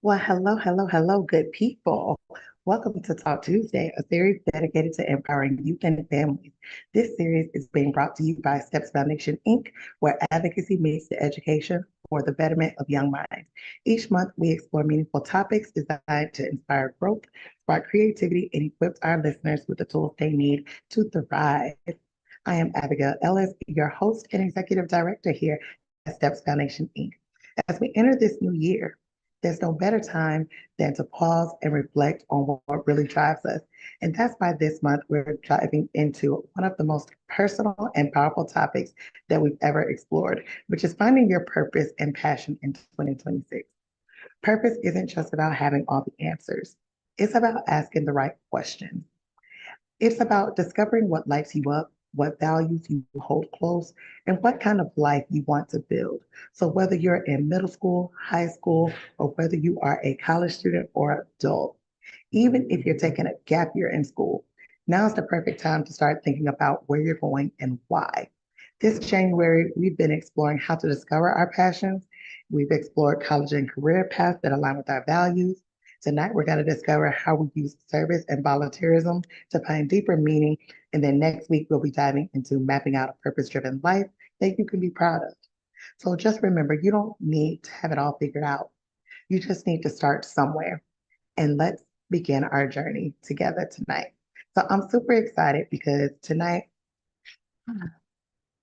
Well, hello, good people. Welcome to Talk Tuesday, a series dedicated to empowering youth and families. This series is being brought to you by Steps Foundation, Inc., where advocacy meets the education for the betterment of young minds. Each month, we explore meaningful topics designed to inspire growth, spark creativity, and equip our listeners with the tools they need to thrive. I am Abigail Ellis, your host and executive director here at Steps Foundation, Inc. As we enter this new year, there's no better time than to pause and reflect on what really drives us. And that's why this month we're diving into one of the most personal and powerful topics that we've ever explored, which is finding your purpose and passion in 2026. Purpose isn't just about having all the answers, it's about asking the right questions. It's about discovering what lights you up, what values you hold close, and what kind of life you want to build. So, whether you're in middle school, high school, or whether you are a college student or adult, even if you're taking a gap year in school, now's the perfect time to start thinking about where you're going and why. This January, we've been exploring how to discover our passions. We've explored college and career paths that align with our values. Tonight, we're going to discover how we use service and volunteerism to find deeper meaning. And then next week, we'll be diving into mapping out a purpose driven life that you can be proud of. So just remember, you don't need to have it all figured out. You just need to start somewhere. And let's begin our journey together tonight. So I'm super excited because tonight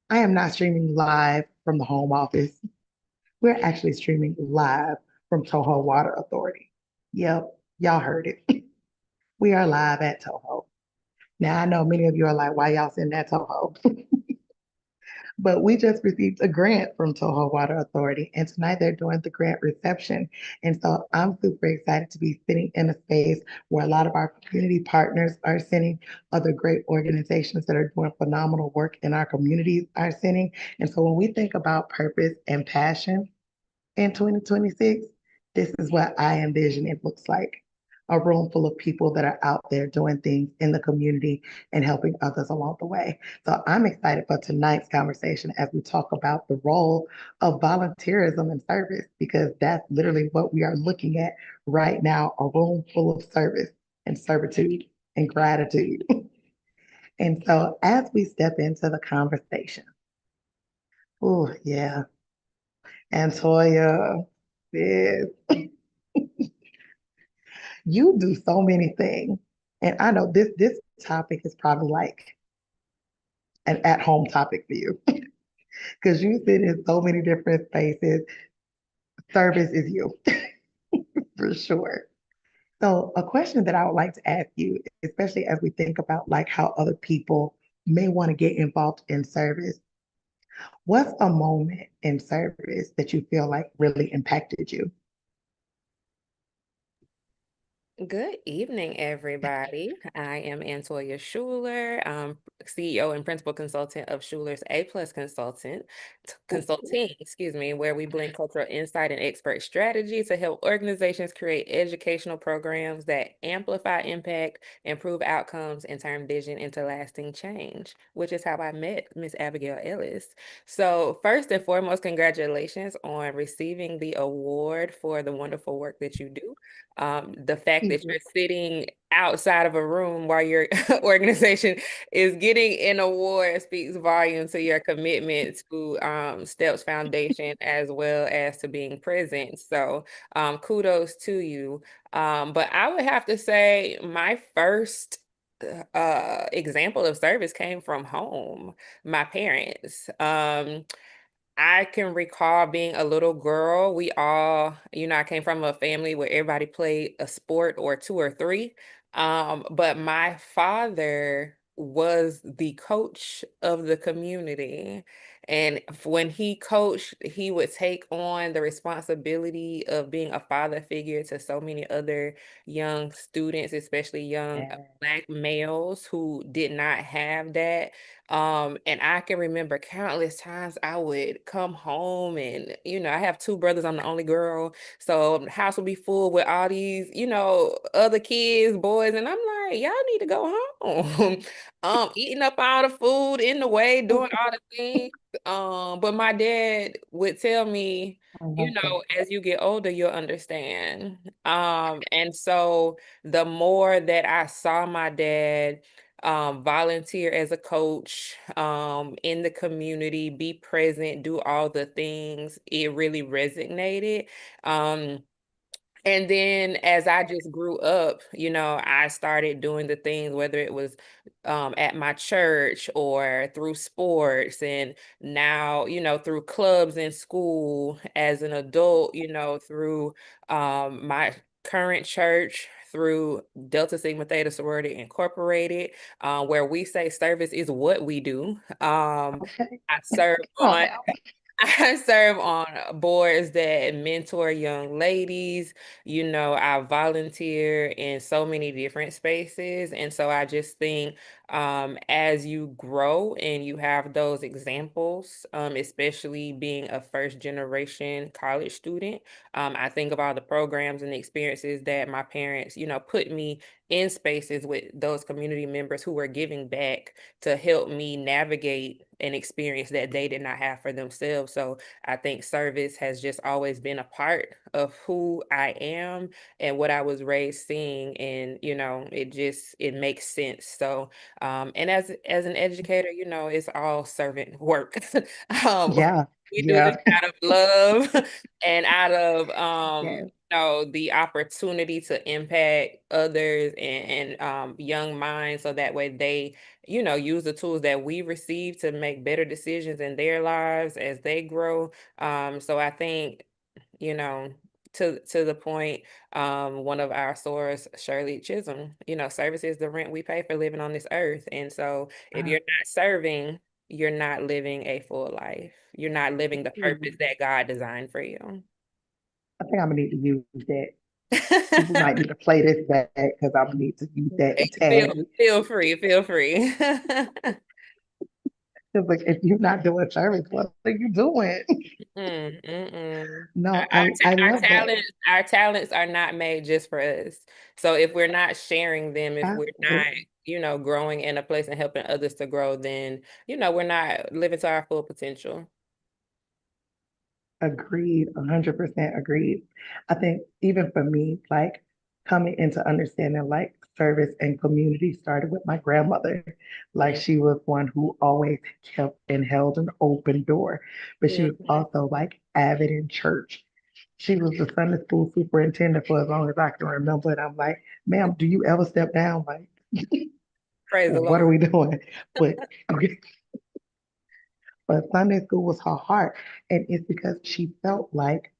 I am not streaming live from the home office. We're actually streaming live from Toho Water Authority. Yep, y'all heard it. We are live at Toho. Now I know many of you are like, why y'all send that Toho? But we just received a grant from Toho Water Authority, and tonight they're doing the grant reception. And so I'm super excited to be sitting in a space where a lot of our community partners are sitting, other great organizations that are doing phenomenal work in our communities are sitting. And so when we think about purpose and passion in 2026, this is what I envision it looks like. A room full of people that are out there doing things in the community and helping others along the way. So I'm excited for tonight's conversation as we talk about the role of volunteerism and service, because that's literally what we are looking at right now, a room full of service and servitude and gratitude. And so as we step into the conversation, oh yeah, Antoya, yes, you do so many things. And I know this topic is probably like an at-home topic for you because you sit in so many different spaces. Service is you for sure. So a question that I would like to ask you, especially as we think about like how other people may want to get involved in service, what's a moment in service that you feel like really impacted you? Good evening, everybody. I am Antoya Schuler, CEO and Principal Consultant of Schuler's A Plus Consulting, excuse me, where we blend cultural insight and expert strategy to help organizations create educational programs that amplify impact, improve outcomes, and turn vision into lasting change, which is how I met Miss Abigail Ellis. So, first and foremost, congratulations on receiving the award for the wonderful work that you do. The fact that you're sitting outside of a room while your organization is getting an award speaks volume to your commitment to Steps Foundation as well as to being present. So kudos to you. But I would have to say my first example of service came from home, my parents. I can recall being a little girl. We all, I came from a family where everybody played a sport or two or three. But my father was the coach of the community. And when he coached, he would take on the responsibility of being a father figure to so many other young students, especially young Yeah. Black males who did not have that. And I can remember countless times I would come home and, I have two brothers, I'm the only girl. So the house would be full with all these, other kids, boys, and I'm like, y'all need to go home. Eating up all the food in the way, doing all the things. But my dad would tell me, I love that. as you get older, you'll understand. And so the more that I saw my dad volunteer as a coach in the community, be present, do all the things, it really resonated. Um, and then as I just grew up, I started doing the things, whether it was at my church or through sports, and now, through clubs in school as an adult, through my current church, through Delta Sigma Theta Sorority Incorporated, where we say service is what we do. Okay. I serve Come on on now. I serve on boards that mentor young ladies. I volunteer in so many different spaces. And so I just think as you grow and you have those examples, especially being a first generation college student, I think about the programs and the experiences that my parents, put me in spaces with those community members who were giving back to help me navigate an experience that they did not have for themselves. So I think service has just always been a part of who I am and what I was raised seeing. And, it makes sense. So, and as an educator, it's all servant work. um, Yeah. we do this Yeah. out of love and out of, Yeah. the opportunity to impact others and young minds so that way they use the tools that we receive to make better decisions in their lives as they grow. So I think, you know, to the point, one of our sorors, Shirley Chisholm, service is the rent we pay for living on this earth. And so if Uh, you're not serving, you're not living a full life. You're not living the purpose that God designed for you. I think I'm gonna need to use that. We might need to play this back because I'm gonna need to use that and Feel tag it. feel free, feel free. It's like if you're not doing service, what are you doing? Mm. No, I Our love that. talents are not made just for us. So if we're not sharing them, if we're not, Absolutely. growing in a place and helping others to grow, then, we're not living to our full potential. Agreed, 100% agreed. I think even for me, like coming into understanding like service and community started with my grandmother. Like Mm, she was one who always kept and held an open door, but she was mhm. also like avid in church. She was the Sunday school superintendent for as long as I can remember. And I'm like, ma'am, do you ever step down? Like, Praise the what are Lord. we doing? But okay, but Sunday school was her heart. And it's because she felt like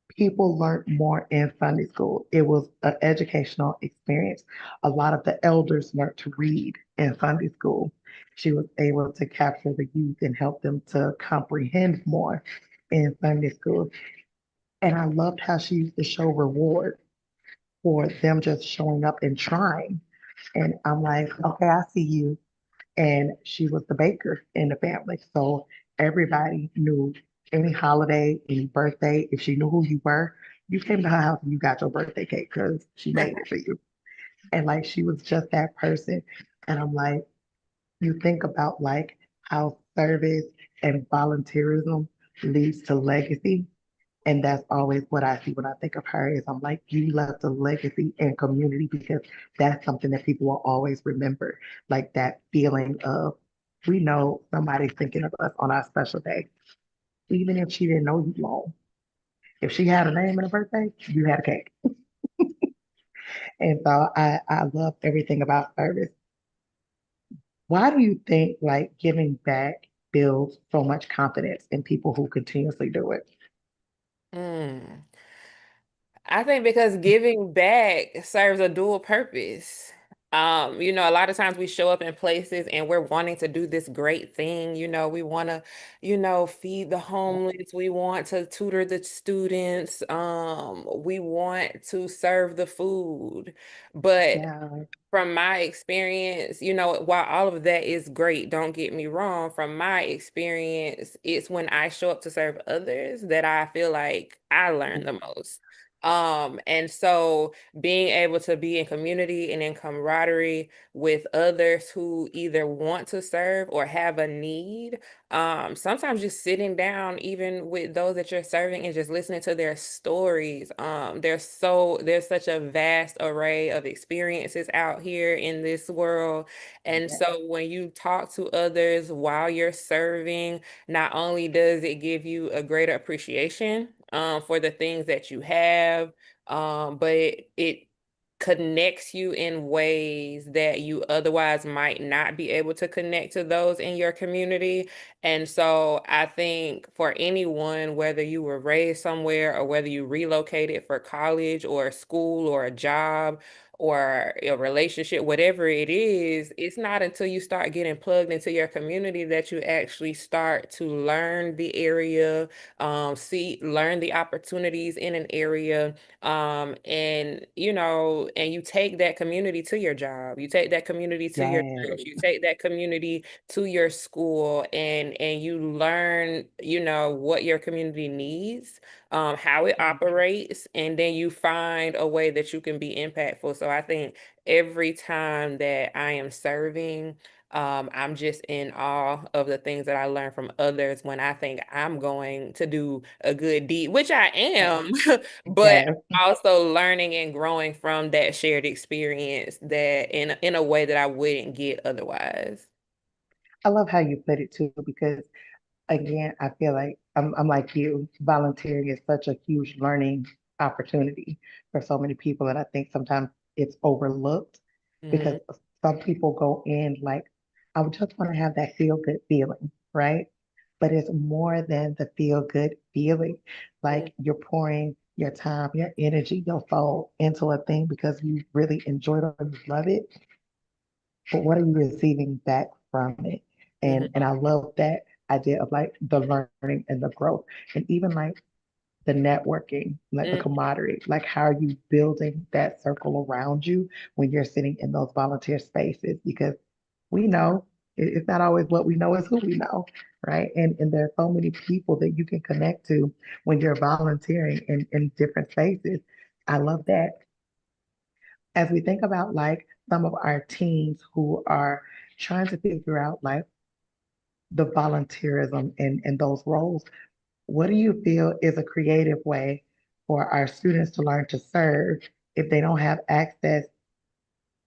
people learned more in Sunday school. It was an educational experience. A lot of the elders learned to read in Sunday school. She was able to capture the youth and help them to comprehend more in Sunday school. And I loved how she used to show reward for them just showing up and trying. And I'm like, okay, I see you. And she was the baker in the family. So everybody knew any holiday, any birthday, if she knew who you were, you came to her house and you got your birthday cake because she made it for you. And like she was just that person. And I'm like, you think about like how service and volunteerism leads to legacy. And that's always what I see when I think of her is I'm like, you left a legacy and community because that's something that people will always remember. Like that feeling of we know somebody's thinking of us on our special day. Even if she didn't know you long. If she had a name and a birthday, you had a cake. And so I love everything about service. Why do you think like giving back builds so much confidence in people who continuously do it? Mm. I think because giving back serves a dual purpose. A lot of times we show up in places and we're wanting to do this great thing. We want to, feed the homeless. We want to tutor the students. We want to serve the food. But Yeah. from my experience, while all of that is great, don't get me wrong, from my experience, it's when I show up to serve others that I feel like I learn the most. And so being able to be in community and in camaraderie with others who either want to serve or have a need, sometimes just sitting down, even with those that you're serving and just listening to their stories. There's such a vast array of experiences out here in this world. And Yeah, so when you talk to others while you're serving, not only does it give you a greater appreciation for the things that you have, but it connects you in ways that you otherwise might not be able to connect to those in your community. And so I think for anyone, whether you were raised somewhere or whether you relocated for college or a school or a job or a relationship, whatever it is, it's not until you start getting plugged into your community that you actually start to learn the area, learn the opportunities in an area, and and you take that community to your job, you take that community to your yeah, church, you take that community to your school, and you learn, what your community needs, how it operates, and then you find a way that you can be impactful. So I think every time that I am serving, I'm just in awe of the things that I learn from others when I think I'm going to do a good deed, which I am, but yeah. also learning and growing from that shared experience that in a way that I wouldn't get otherwise. I love how you put it too, because again, I feel like I'm like you. Volunteering is such a huge learning opportunity for so many people, and I think sometimes it's overlooked because Hmm. some people go in like, I would just want to have that feel good feeling, right? But it's more than the feel good feeling. Like you're pouring your time, your energy, your soul into a thing because you really enjoy it or you love it, but what are you receiving back from it? And Hmm. I love that idea of like the learning and the growth, and even like the networking, like the Hmm. camaraderie, like how are you building that circle around you when you're sitting in those volunteer spaces? Because we know it's not always what we know, is who we know, right? And there are so many people that you can connect to when you're volunteering in different spaces. I love that. As we think about like some of our teens who are trying to figure out like the volunteerism and those roles, what do you feel is a creative way for our students to learn to serve if they don't have access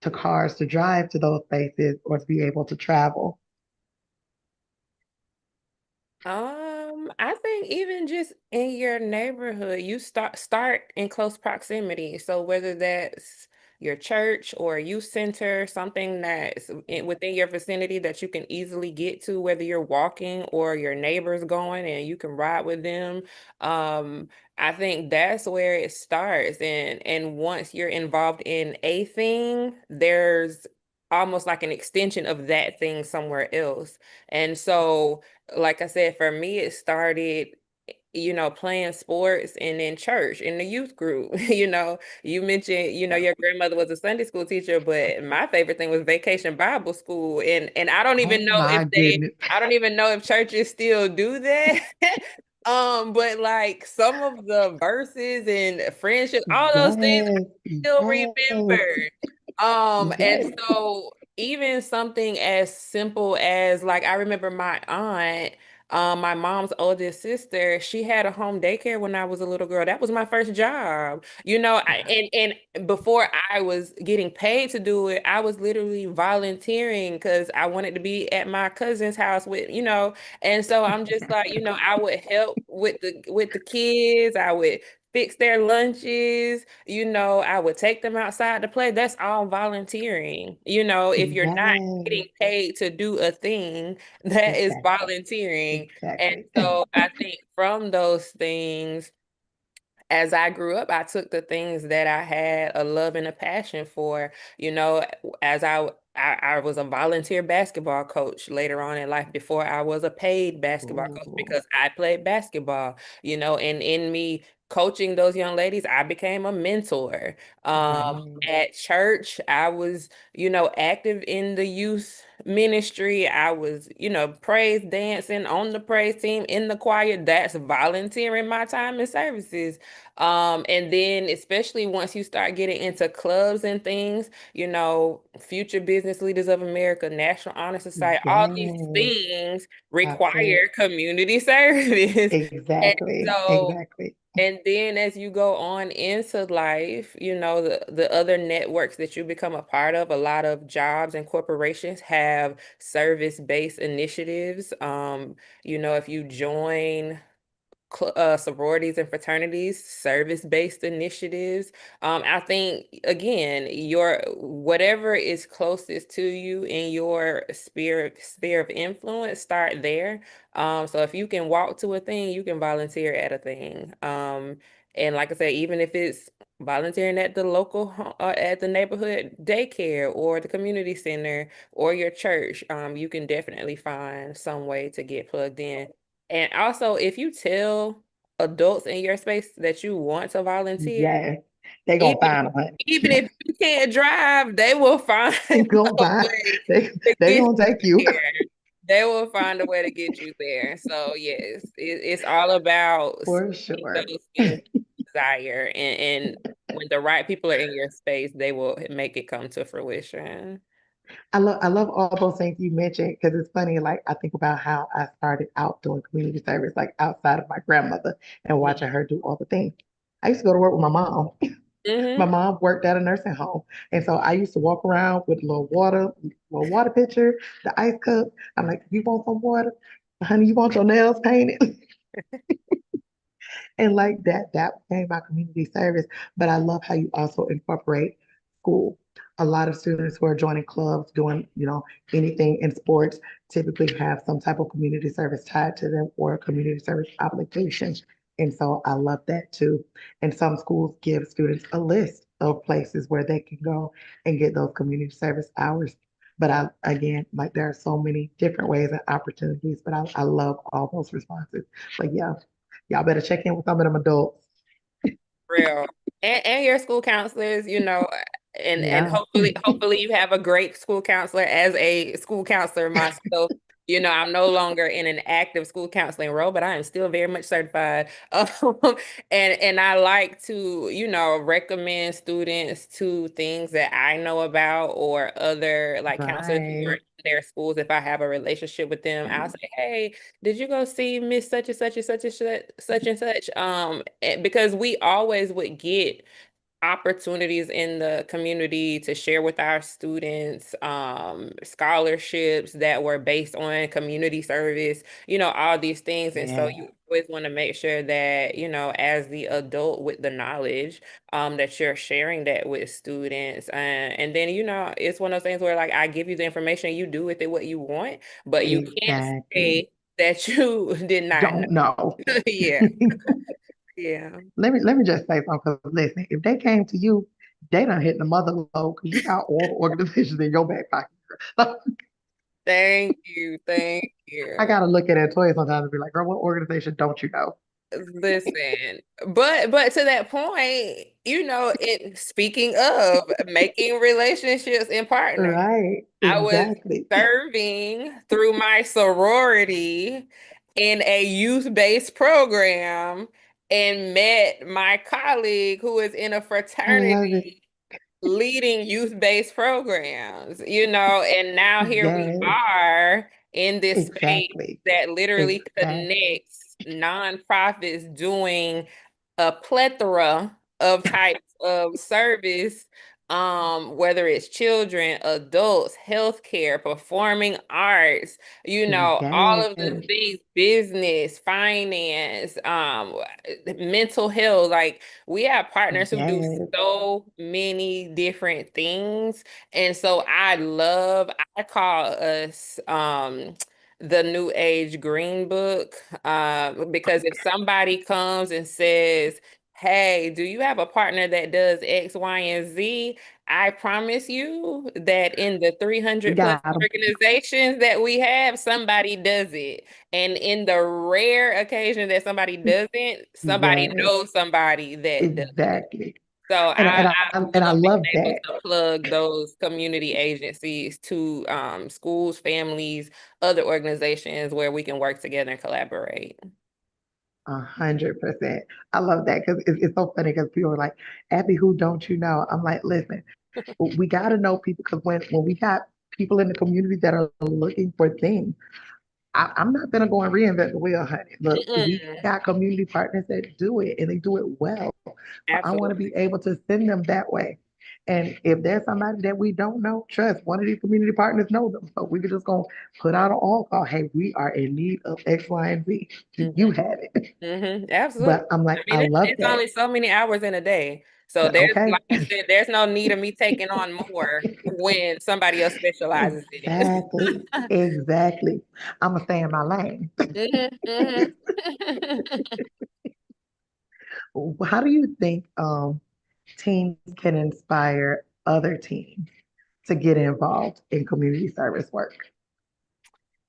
to cars to drive to those spaces or to be able to travel? I think even just in your neighborhood, you start in close proximity. So whether that's your church or a youth center, something that's within your vicinity that you can easily get to, whether you're walking or your neighbor's going and you can ride with them. Um, I think that's where it starts. And once you're involved in a thing, there's almost like an extension of that thing somewhere else. And so like I said, for me, it started, playing sports and in church in the youth group. You mentioned, your grandmother was a Sunday school teacher, but my favorite thing was Vacation Bible School. And I don't even Oh know my if goodness. I don't even know if churches still do that. But like some of the verses and friendship, all those things Yes, still yes, remember. And yes. so even something as simple as like I remember my aunt, my mom's oldest sister, she had a home daycare when I was a little girl. That was my first job. Wow. And before I was getting paid to do it, I was literally volunteering because I wanted to be at my cousin's house and so I'm just like, I would help with the kids. I would fix their lunches. I would take them outside to play. That's all volunteering. If you're not Yes, getting paid to do a thing, that is exactly, volunteering. And exactly. so I think from those things, as I grew up, I took the things that I had a love and a passion for, as I was a volunteer basketball coach later on in life before I was a paid basketball coach Ooh, because I played basketball, and in me coaching those young ladies, I became a mentor. Right. At church, I was, active in the youth ministry. I was, praise dancing on the praise team in the choir. That's volunteering my time and services. And then especially once you start getting into clubs and things, Future Business Leaders of America, National Honor Society, all these Yes, things absolutely. require community service. And Exactly. so, Exactly. and then as you go on into life, the other networks that you become a part of, a lot of jobs and corporations have service-based initiatives. If you join sororities and fraternities, service-based initiatives. I think again, your whatever is closest to you in your sphere of influence, start there. So if you can walk to a thing, you can volunteer at a thing. And like I said, even if it's volunteering at the at the neighborhood daycare or the community center or your church, you can definitely find some way to get plugged in. And also, if you tell adults in your space that you want to volunteer, Yes. They gonna even find one. even if you can't drive, they will find They gonna a find way they to they get gonna you take you. there. They will find a way to get you there. So yes, it's all about For seeing sure. those things you desire, and when the right people are in your space, they will make it come to fruition. I love all those things you mentioned because it's funny. Like I think about how I started out doing community service, like outside of my grandmother and watching her do all the things. I used to go to work with my mom. My Mm-hmm. mom worked at a nursing home, and so I used to walk around with a little water pitcher, the ice cup. I'm like, "You want some water, honey? You want your nails painted?" And like that became my community service. But I love how you also incorporate school. A lot of students who are joining clubs, doing, anything in sports, typically have some type of community service tied to them or a community service obligation. And so I love that too. And some schools give students a list of places where they can go and get those community service hours. But again, like there are so many different ways and opportunities, but I love all those responses. Like, yeah, y'all better check in with some of them adults. Real. And your school counselors, and Yeah, hopefully you have a great school counselor. As a school counselor myself, I'm no longer in an active school counseling role, but I am still very much certified. And I like to, recommend students to things that I know about or other like counselors who are right. in their schools. If I have a relationship with them, I'll say, hey, did you go see Miss such and such and such and such and such? Because we always would get opportunities in the community to share with our students, scholarships that were based on community service, all these things. And so Yeah, you always want to make sure that, as the adult with the knowledge, that you're sharing that with students. And then, it's one of those things where like I give you the information, you do with it what you want, but you can't exactly. say that you did not know. Don't know. Yeah. Yeah. Let me just say something. 'Cause listen, if they came to you, they done hit the mother load because you got all the organizations in your back pocket. Thank you. Thank I you. gotta look at that toy sometimes and be like, girl, what organization don't you know? Listen, but to that point, it speaking of making relationships and partners, Right, I was exactly. serving through my sorority in a youth-based program and met my colleague who is in a I love it. fraternity leading youth-based programs, and now here we Yes, are in this space exactly. that literally Exactly. connects nonprofits doing a plethora of types of service, whether it's children, adults, healthcare, performing arts, all of the Yes. things, business, finance, mental health. Like we have partners who do Yes. so many different things. And so I call us the New Age Green Book, because if somebody comes and says, hey, do you have a partner that does X, Y, and Z? I promise you that in the 300 plus Got 'em. organizations that we have, somebody does it. And in the rare occasion that somebody doesn't, somebody Yes, knows somebody that does it. exactly. So I And I love being love able that. to plug those community agencies to schools, families, other organizations where we can work together and collaborate. 100%. I love that because it's so funny because people are like, Abby, who don't you know? I'm like, listen, we got to know people because when we got people in the community that are looking for things, I'm not gonna go and reinvent the wheel, honey. Look, we Mm-mm, got community partners that do it and they do it well. So I want to be absolutely. able to send them that way. And if there's somebody that we don't know, trust one of these community partners know them. So we could just go put out an all call. Hey, we are in need of X, Y, and Z. You Hmm. have it. Absolutely. But I'm I like, I mean, love it's that. only so many hours in a day. So there's, Okay. like you said, there's no need of me taking on more when somebody else specializes in it. Exactly. Exactly. I'm gonna stay in my lane. Hmm. How do you think teams can inspire other teams to get involved in community service work?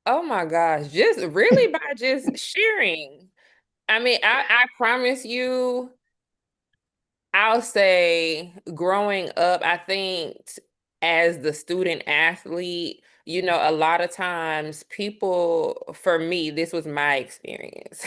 Oh my gosh, just really by just sharing. I mean, I promise you. I'll say growing up, I think as the student athlete, a lot of times people, for me, this was my experience.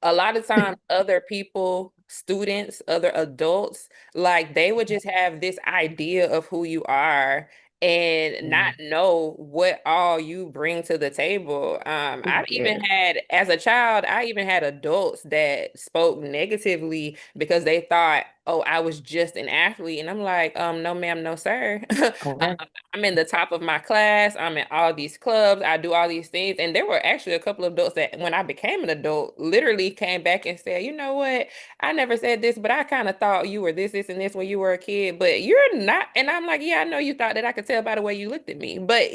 A lot of times, other people, students, other adults, like they would just have this idea of who you are and not Mm, know what all you bring to the table. I've even yes. had, as a child, I even had adults that spoke negatively because they thought, oh, I was just an athlete. And I'm like, no, ma'am, no, sir. Okay. I'm in the top of my class. I'm in all these clubs. I do all these things. And there were actually a couple of adults that, when I became an adult, literally came back and said, you know what? I never said this, but I kind of thought you were this, and this when you were a kid, but you're not. And I'm like, yeah, I know you thought that. I could tell by the way you looked at me. But,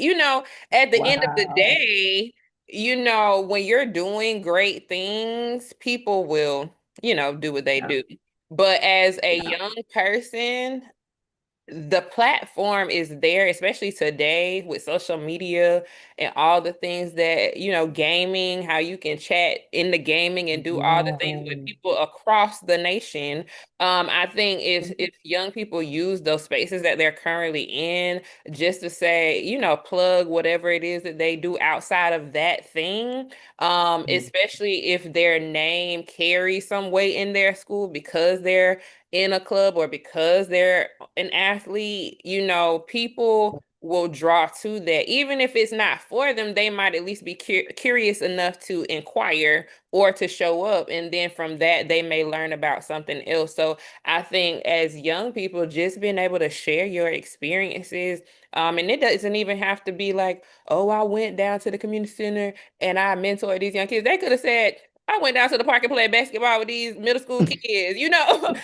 at the end of the Wow. day, when you're doing great things, people will, do what they Yeah. do. But as a Yeah. young person, the platform is there, especially today with social media and all the things that, gaming, how you can chat in the gaming and do all the things with Yes. people across the nation. I think if young people use those spaces that they're currently in just to say, plug whatever it is that they do outside of that thing, Mm, especially if their name carries some weight in their school because they're in a club or because they're an athlete, people will draw to that. Even if it's not for them, they might at least be curious enough to inquire or to show up. And then from that, they may learn about something else. So I think as young people, just being able to share your experiences, and it doesn't even have to be like, oh, I went down to the community center and I mentored these young kids. They could have said, I went down to the park and played basketball with these middle school kids, you know,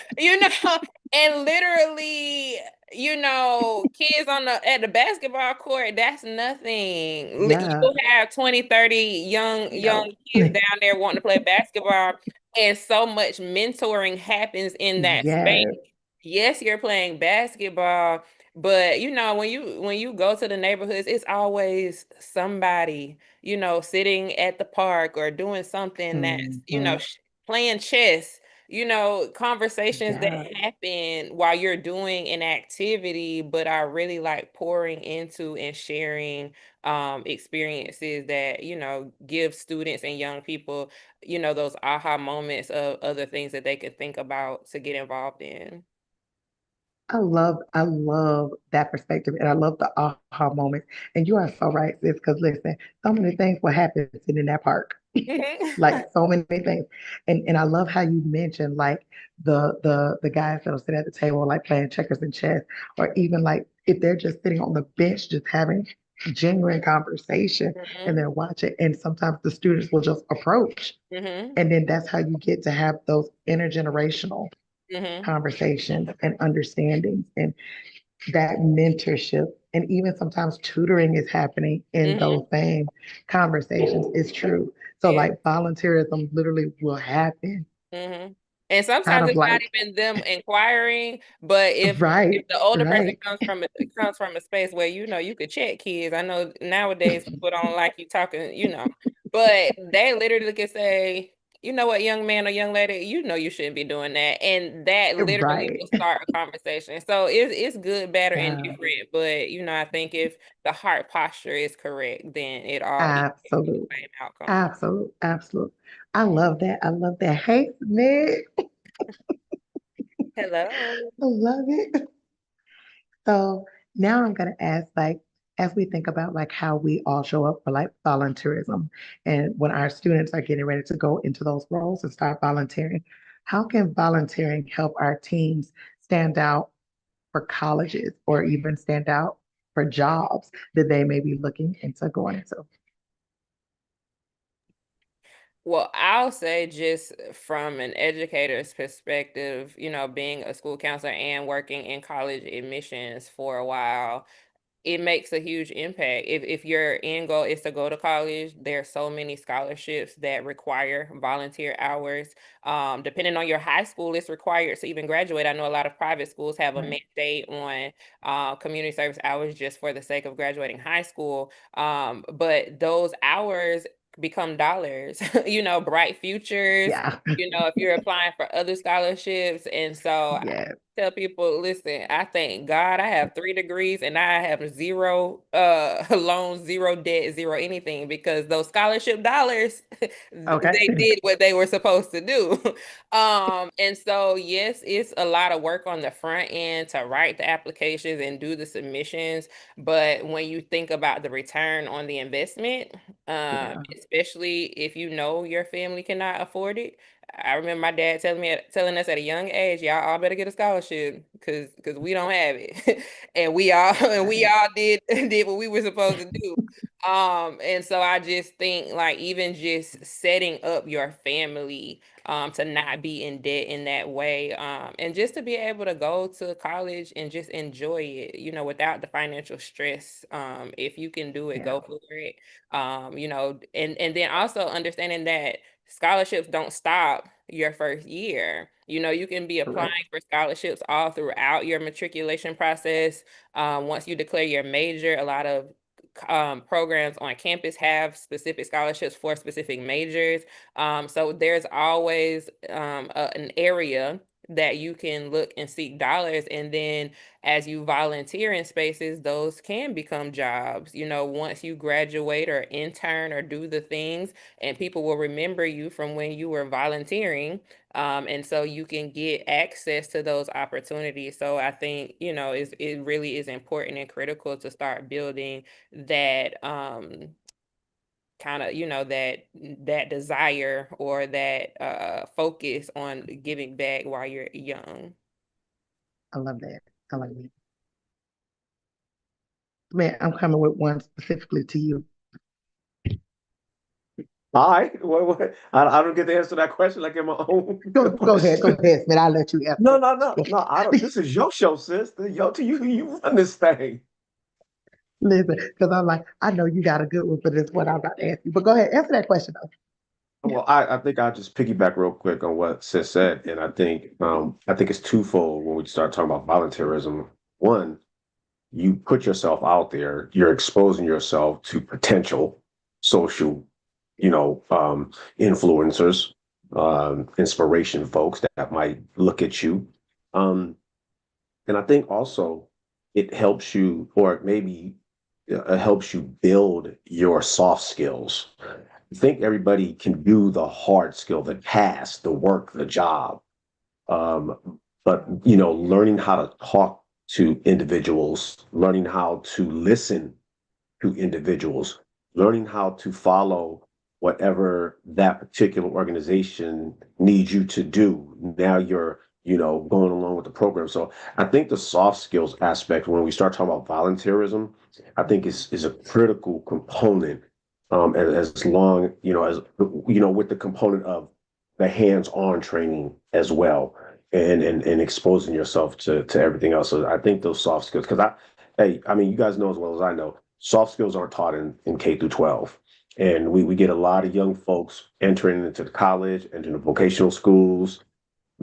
and literally, kids on at the basketball court, that's nothing. yeah. You'll have 20, 30 Yeah. young kids down there wanting to play basketball, and so much mentoring happens in that space. Yes. Yes, you're playing basketball, but when you go to the neighborhoods, it's always somebody, sitting at the park or doing something that's, Hmm. playing chess, conversations that Yeah. happen while you're doing an activity, but are really like pouring into and sharing experiences that, give students and young people, those aha moments of other things that they could think about to get involved in. I love that perspective, and I love the aha moments. And you are so right, sis. Because listen, so many things will happen sitting in that park, like so many things. And I love how you mentioned like the guys that'll sit at the table like playing checkers and chess, or even like if they're just sitting on the bench just having genuine conversation and Hmm. they're watching. And sometimes the students will just approach, Hmm. and then that's how you get to have those intergenerational Hmm. conversations and understandings and that mentorship. And even sometimes tutoring is happening in those Hmm. same conversations. It's true. So Yeah. like volunteerism literally will happen Hmm. And Kind sometimes of it's not like, even them inquiring, but if right, the older person right, comes from a space where you could check kids. I know nowadays people don't like you talking, but they literally could say, you know what, young man or young lady, you shouldn't be doing that. And that literally right. will start a conversation. So it's good, bad, or Yeah, indifferent. But I think if the heart posture is correct, then it all equals to the absolute, same outcome. absolute, absolute. I love that. I love that. Hey, Smith, Hello. I love it. So now I'm gonna ask, like, as we think about like how we all show up for like volunteerism, and when our students are getting ready to go into those roles and start volunteering, how can volunteering help our teams stand out for colleges or even stand out for jobs that they may be looking into going into? Well, I'll say just from an educator's perspective, being a school counselor and working in college admissions for a while, it makes a huge impact. If your end goal is to go to college, there are so many scholarships that require volunteer hours. Depending on your high school, it's required to even graduate. I know a lot of private schools have a Right. mandate on community service hours just for the sake of graduating high school. But those hours become dollars, bright futures. Yeah. If you're applying for other scholarships. And so Yeah. tell people, listen, I thank God I have 3 degrees and I have zero loans, zero debt, zero anything, because those scholarship dollars Okay. they did what they were supposed to do. And so yes, it's a lot of work on the front end to write the applications and do the submissions. But when you think about the return on the investment, Yeah. especially if your family cannot afford it, I remember my dad telling us at a young age, y'all all better get a scholarship because we don't have it, and we Right. all did what we were supposed to do. And so I just think like even just setting up your family to not be in debt in that way, and just to be able to go to college and just enjoy it, without the financial stress. If you can do it, Yeah. go for it. And then also understanding that scholarships don't stop your first year. You can be applying Correct. for scholarships all throughout your matriculation process. Once you declare your major, a lot of programs on campus have specific scholarships for specific majors. So there's always an area that you can look and seek dollars. And then as you volunteer in spaces, those can become jobs. Once you graduate or intern or do the things, and people will remember you from when you were volunteering. And so you can get access to those opportunities. So I think, it really is important and critical to start building that kind of, that desire or that focus on giving back while you're young. I love that. I love that. Man, I'm coming with one specifically to you. Hi. What? I don't get to answer that question like in my own Go question. ahead, Smith. I'll let you answer No, that no, no, question. no. I don't. This is your show, sis. You run this thing. Listen, because I'm like, I know you got a good one for this, what I'm about to ask you. But go ahead, answer that question though. Well, I think I'll just piggyback real quick on what sis said, and I think it's twofold when we start talking about volunteerism. One, you put yourself out there, you're exposing yourself to potential social, influencers, inspiration folks that might look at you. Um, and I think also it helps you, or maybe it helps you build your soft skills. I think everybody can do the hard skill, the task, the work, the job. But learning how to talk to individuals, learning how to listen to individuals, learning how to follow whatever that particular organization needs you to do. Now you're, going along with the program. So I think the soft skills aspect, when we start talking about volunteerism, I think is a critical component. As long, as with the component of the hands-on training as well, and exposing yourself to everything else. So I think those soft skills, because I mean, you guys know as well as I know, soft skills aren't taught in K through 12. And we get a lot of young folks entering into the college, entering the vocational schools,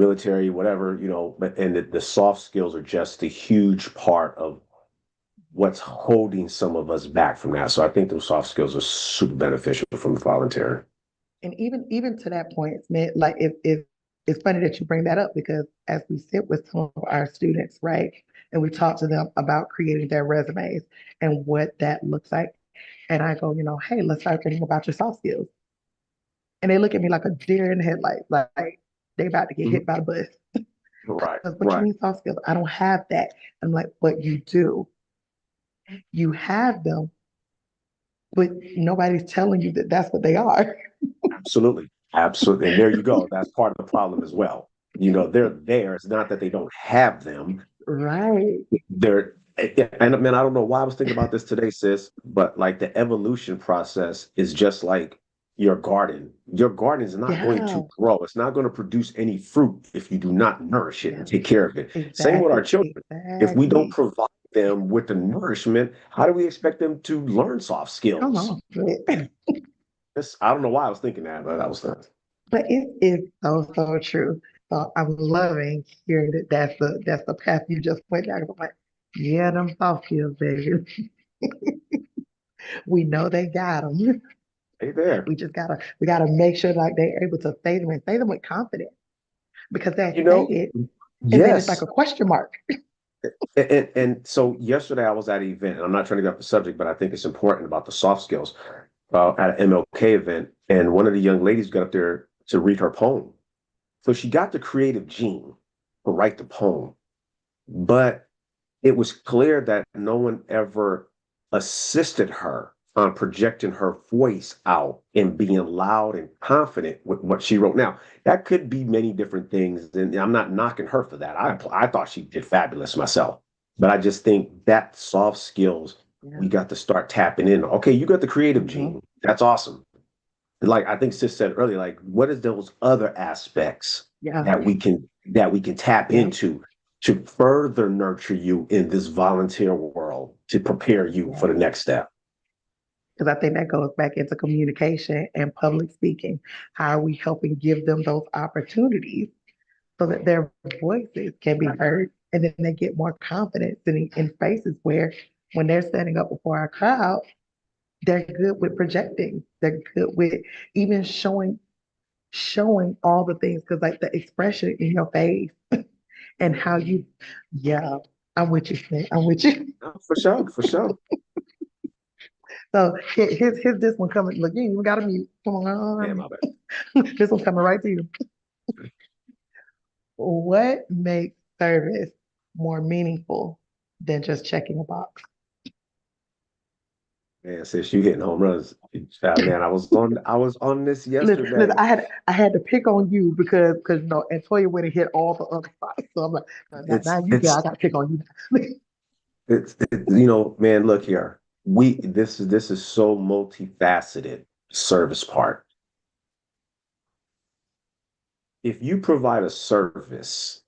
military, whatever, but and the soft skills are just a huge part of what's holding some of us back from that. So I think those soft skills are super beneficial from volunteering. And even to that point, Smith, like if it's funny that you bring that up because as we sit with some of our students, right, and we talk to them about creating their resumes and what that looks like, and I go, hey, let's start thinking about your soft skills. And they look at me like a deer in the headlights, like they about to get hit by the bus. Right, What you right. mean soft skills? I don't have that. I'm like, but you do. You have them, but nobody's telling you that that's what they are. Absolutely. Absolutely. And there you go. That's part of the problem as well. They're there. It's not that they don't have them. Right. They're, and man, I don't know why I was thinking about this today, sis, but like the evolution process is just like your garden. Your garden is not going Yeah. to grow. It's not going to produce any fruit if you do not nourish it and take care of it. Same with our children. If we don't Exactly. provide them with the nourishment, how do we expect them to learn soft Come skills? on. I don't know why I was thinking that, but that was that. But it is so true. So I'm loving hearing that that's the path you just went down. I'm like, yeah, them soft skills, baby. We know they got them. Hey there. We gotta make sure like they're able to say them and say them with confidence because they You say know, it and then it's like yes. a question mark. And so yesterday I was at an event, and I'm not trying to get off the subject, but I think it's important about the soft skills at an MLK event. And one of the young ladies got up there to read her poem. So she got the creative gene to write the poem, but it was clear that no one ever assisted her on projecting her voice out and being loud and confident with what she wrote. Now, that could be many different things, and I'm not knocking her for that. I thought she did fabulous myself, but I just think that soft skills Yeah. we got to start tapping in. Okay, you got the creative gene. That's awesome. Like I think Sis said earlier, like what is those other aspects Yeah. that we can tap Yeah. into to further nurture you in this volunteer world to prepare you for the next step? Because I think that goes back into communication and public speaking. How are we helping give them those opportunities so that their voices can be heard and then they get more confidence in spaces where when they're standing up before a crowd, they're good with projecting. They're good with even showing all the things because like the expression in your face and how you, yeah, I'm with you, Smith. I'm with you. No, for sure, for sure. So here's this one coming. Look, you ain't even got to mute. Come Man, on, my bad. this one's coming right to you. What makes service more meaningful than just checking a box? Man, since you hitting home runs, man, I was on this Listen, yesterday. I had to pick on you because Antoya went and hit all the other spots. So I'm like, It's now you got I it's got to pick on you. man, look here. This is so multifaceted service part. If you provide a service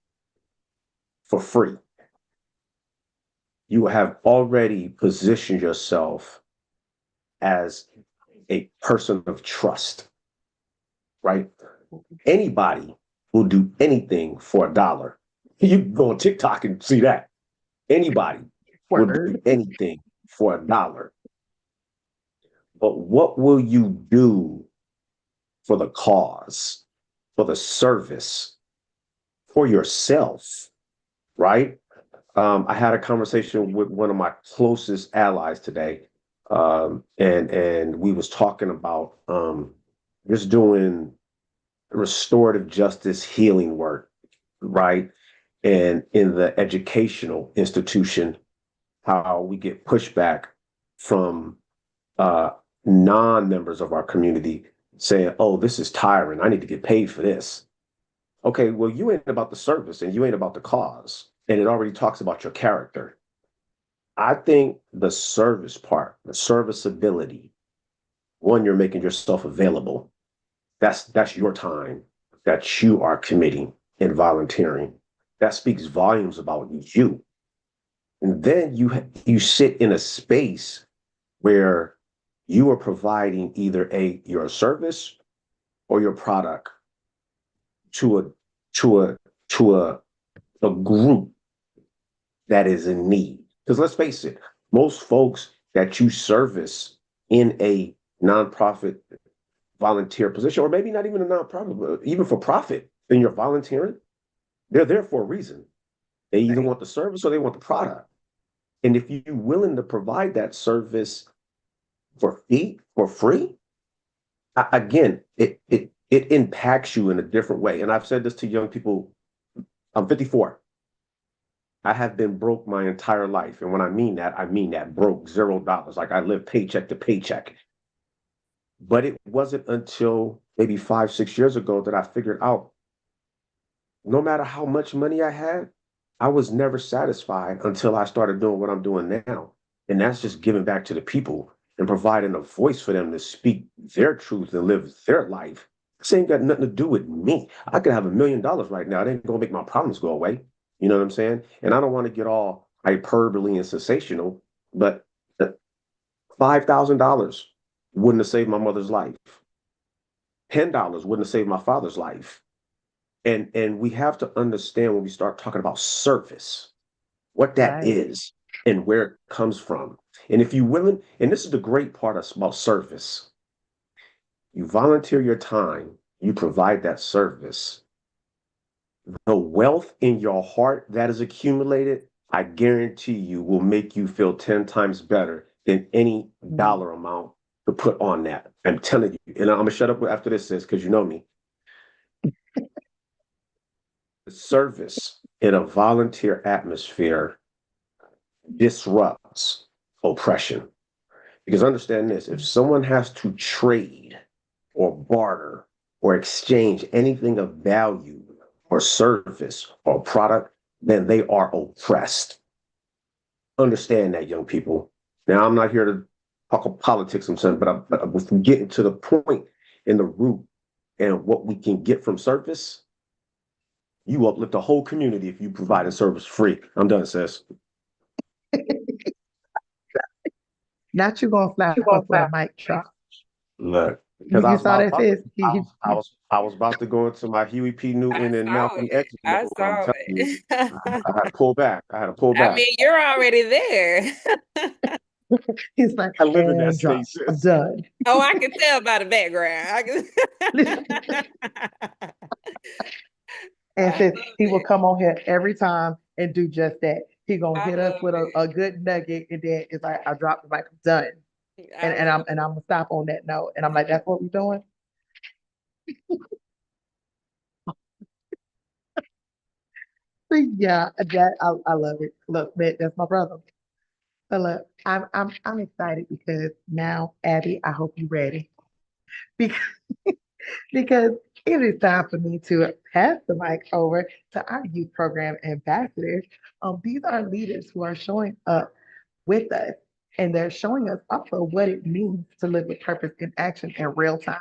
for free, you have already positioned yourself as a person of trust, right? Anybody will do anything for $1. You can go on TikTok and see that. Anybody will do Word. anything for $1. But what will you do for the cause, for the service, for yourself, right? I had a conversation with one of my closest allies today, and we was talking about just doing restorative justice healing work, right? And in the educational institution, how we get pushback from uh, non-members of our community saying, "Oh, this is tiring. I need to get paid for this." Okay, well, you ain't about the service and you ain't about the cause, and it already talks about your character. I think the service part, the serviceability, one, you're making yourself available. That's your time that you are committing and volunteering. That speaks volumes about you. And then you sit in a space where you are providing either your service or your product to a to a group that is in need. Because let's face it, most folks that you service in a nonprofit volunteer position, or maybe not even a nonprofit, but even for profit, and you're volunteering, they're there for a reason. They either want the service or they want the product. And if you're willing to provide that service for free, again, it impacts you in a different way. And I've said this to young people. I'm 54. I have been broke my entire life. And when I mean that broke, $0. Like I live paycheck to paycheck. But it wasn't until maybe 5, 6 years ago that I figured out no matter how much money I had, I was never satisfied until I started doing what I'm doing now. And that's just giving back to the people and providing a voice for them to speak their truth and live their life. This ain't got nothing to do with me. I could have $1 million right now. It ain't gonna make my problems go away. You know what I'm saying? And I don't want to get all hyperbole and sensational, but $5,000 wouldn't have saved my mother's life. $10 wouldn't have saved my father's life. And we have to understand when we start talking about service, what that is and where it comes from. And if you're willing, and this is the great part about service, you volunteer your time, you provide that service. The wealth in your heart that is accumulated, I guarantee you will make you feel 10 times better than any dollar amount to put on that. I'm telling you. And I'm going to shut up after this, sis, because you know me. The service in a volunteer atmosphere disrupts oppression. Because understand this, if someone has to trade or barter or exchange anything of value or service or product, then they are oppressed. Understand that, young people. Now, I'm not here to talk politics or something, but I'm getting to the point in the root and what we can get from service. You uplift the whole community if you provide a service free. I'm done, sis. Not you gonna fly up with a mic drop. Look, You saw that face? I was about to go into my Huey P. Newton and Malcolm X. I mode. saw I'm telling you, I had to pull back. I mean, you're already there. He's like, I live in that and drop. state, sis. I'm done. Oh, I can tell by the background. And says he will come on here every time and do just that. He gonna hit us with a good nugget, and then it's like, I dropped the mic, I'm done. And I'm gonna stop on that note. And I'm like, that's what we're doing. Yeah, that I love it. Look, man, that's my brother. But look, I'm excited because now, Abby, I hope you're ready. Because because it is time for me to pass the mic over to our youth program ambassadors. These are leaders who are showing up with us, and they're showing us also what it means to live with purpose in action in real time.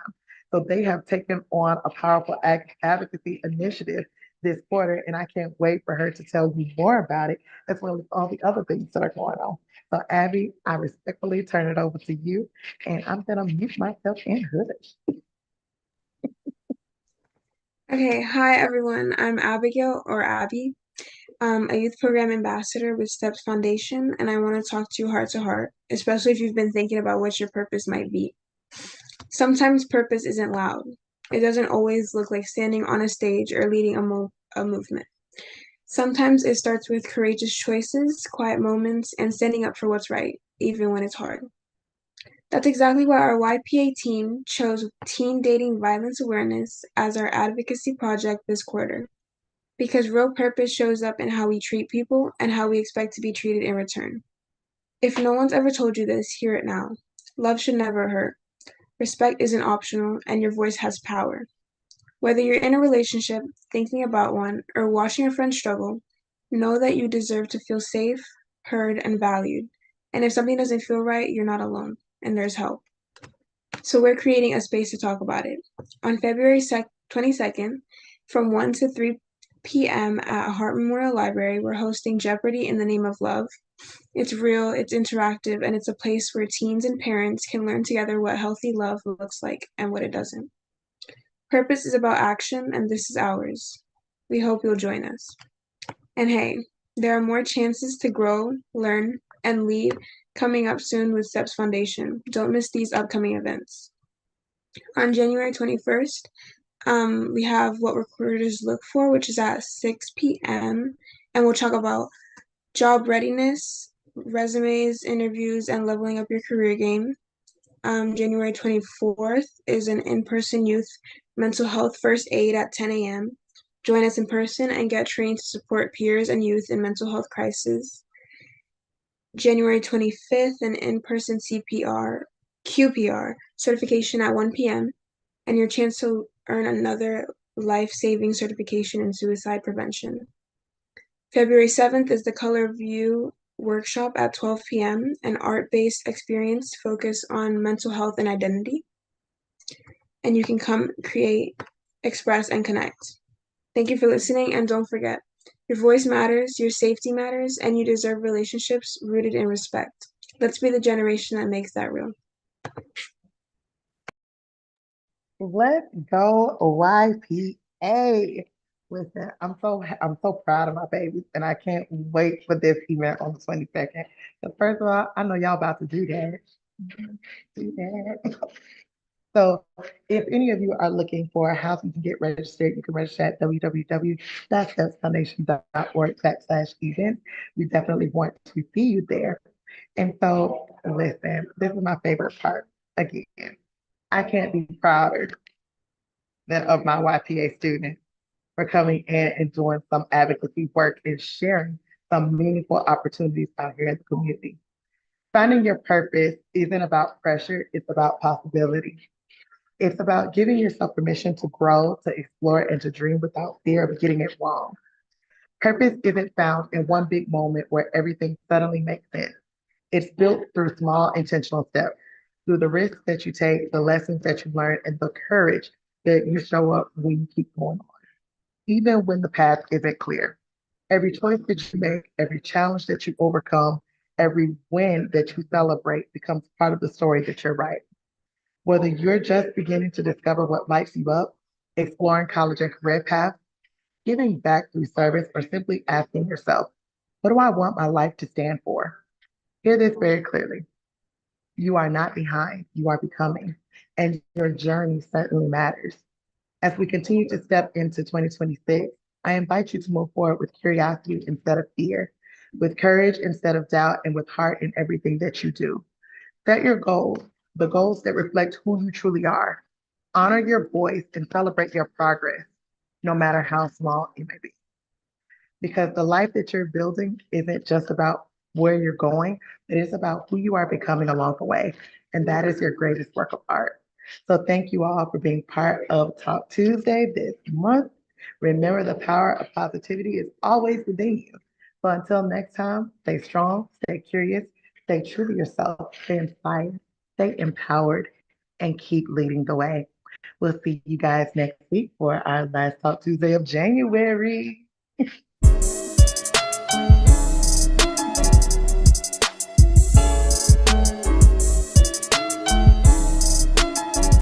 So they have taken on a powerful advocacy initiative this quarter, and I can't wait for her to tell you more about it, as well as all the other things that are going on. So, Abby, I respectfully turn it over to you, and I'm going to mute myself and hush. Okay, hi everyone. I'm Abigail, or Abby, a youth program ambassador with Steps Foundation, and I want to talk to you heart to heart, especially if you've been thinking about what your purpose might be. Sometimes purpose isn't loud. It doesn't always look like standing on a stage or leading a movement. Sometimes it starts with courageous choices, quiet moments, and standing up for what's right, even when it's hard. That's exactly why our YPA team chose Teen Dating Violence Awareness as our advocacy project this quarter. Because real purpose shows up in how we treat people and how we expect to be treated in return. If no one's ever told you this, hear it now. Love should never hurt. Respect isn't optional, and your voice has power. Whether you're in a relationship, thinking about one, or watching a friend struggle, know that you deserve to feel safe, heard, and valued. And if something doesn't feel right, you're not alone, and there's help. So we're creating a space to talk about it. On February 22nd, from 1 to 3 p.m. at Hart Memorial Library, we're hosting Jeopardy in the Name of Love. It's real, it's interactive, and it's a place where teens and parents can learn together what healthy love looks like and what it doesn't. Purpose is about action, and this is ours. We hope you'll join us. And hey, there are more chances to grow, learn, and lead coming up soon with STEPS Foundation. Don't miss these upcoming events. On January 21st, we have What Recruiters Look For, which is at 6 p.m. And we'll talk about job readiness, resumes, interviews, and leveling up your career game. January 24th is an in-person youth mental health first aid at 10 a.m. Join us in person and get trained to support peers and youth in mental health crisis. January 25th, an in-person QPR certification at 1 p.m. and your chance to earn another life-saving certification in suicide prevention. February 7th is the Color View workshop at 12 p.m., an art-based experience focused on mental health and identity. And you can come create, express, and connect. Thank you for listening, and don't forget, your voice matters, your safety matters, and you deserve relationships rooted in respect. Let's be the generation that makes that real. Let's go YPA. Listen, I'm so proud of my babies, and I can't wait for this event on the 22nd. So first of all, I know y'all about to do that. Do that. So if any of you are looking for a house, you can get registered. You can register at www.stepsfoundation.org/event. We definitely want to see you there. And so listen, this is my favorite part. Again, I can't be prouder than of my YPA students for coming in and doing some advocacy work and sharing some meaningful opportunities out here in the community. Finding your purpose isn't about pressure, it's about possibility. It's about giving yourself permission to grow, to explore, and to dream without fear of getting it wrong. Purpose isn't found in one big moment where everything suddenly makes sense. It's built through small intentional steps, through the risks that you take, the lessons that you learn, and the courage that you show up when you keep going on, even when the path isn't clear. Every choice that you make, every challenge that you overcome, every win that you celebrate becomes part of the story that you're writing. Whether you're just beginning to discover what lights you up, exploring college and career paths, giving back through service, or simply asking yourself, what do I want my life to stand for? Hear this very clearly. You are not behind, you are becoming, and your journey certainly matters. As we continue to step into 2026, I invite you to move forward with curiosity instead of fear, with courage instead of doubt, and with heart in everything that you do. Set your goals, the goals that reflect who you truly are. Honor your voice and celebrate your progress, no matter how small it may be. Because the life that you're building isn't just about where you're going, it is about who you are becoming along the way. And that is your greatest work of art. So thank you all for being part of Talk Tuesday this month. Remember, the power of positivity is always within you. So until next time, stay strong, stay curious, stay true to yourself, stay inspired, stay empowered, and keep leading the way. We'll see you guys next week for our last Talk Tuesday of January.